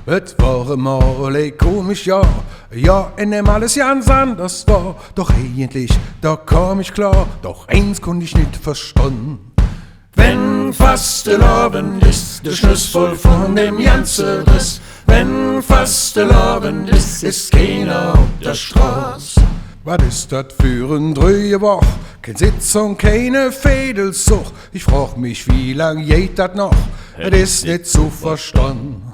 Et war mal ein komisch Jahr, ja, in dem alles ganz anders war. Doch eigentlich, da kam ich klar, doch eins konnte ich nicht verstanden. Wenn Fastelavend ist, der Schluss voll von dem ganzen Riss. Wenn Fastelavend ist keiner auf der Straße. Was ist das für ein drüge Woch? Kein Sitzung, keine Fädelsucht. Ich frag mich, wie lang geht das noch? Es ist nicht zu verstanden.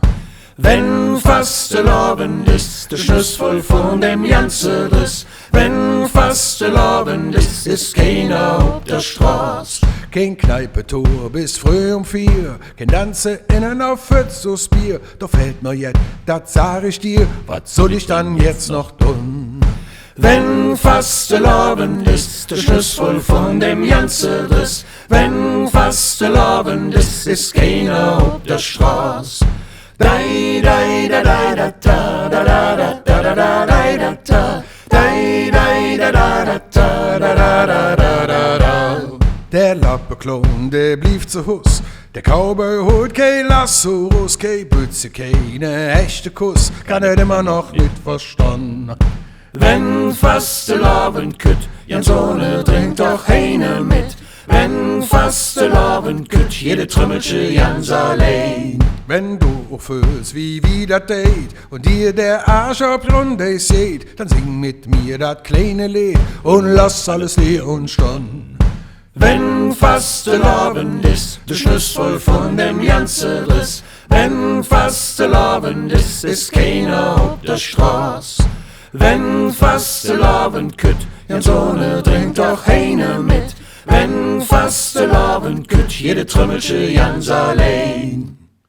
Wenn Fastelavend ist, der Schluss voll von dem ganzen Riss. Wenn Fastelavend ist keiner auf der Straße. Kein Kneipetor bis früh um 4, kein Danze innen auf Fützos Bier. Doch fällt mir jetzt, das sag ich dir, was soll ich dann jetzt noch tun? Wenn Fastelavend ist, der Schluss voll von dem ganzen Riss. Wenn Fastelavend ist keiner auf der Straße. Dai dai da da da da da da da da da da da dai dai da da da da da da da da da. Der Lappeklon, der blieb zu Hus. Der Cowboy holt kein Lasso raus, kein Bütze, keine echte Kuss. Kann er immer noch nicht verstanden. Wenn Fastelavend kütt, Jans ohne trinkt doch heine mit. Wenn Fastelavend kütt, jede Trümmelsche Jans allein. Wenn du auch fühlst, wie das date und dir der Arsch auf Runde seht, dann sing mit mir das kleine Lied und lass alles leer und stehen. Wenn Fastelavend ist, der Schluss voll von dem ganzen Riss. Wenn Fastelavend ist keiner auf der Straße. Wenn Fastelavend kütt, Jans ohne trinkt doch heine mit. Wenn Fastelavend kütt, jede Trümmelsche Jans allein.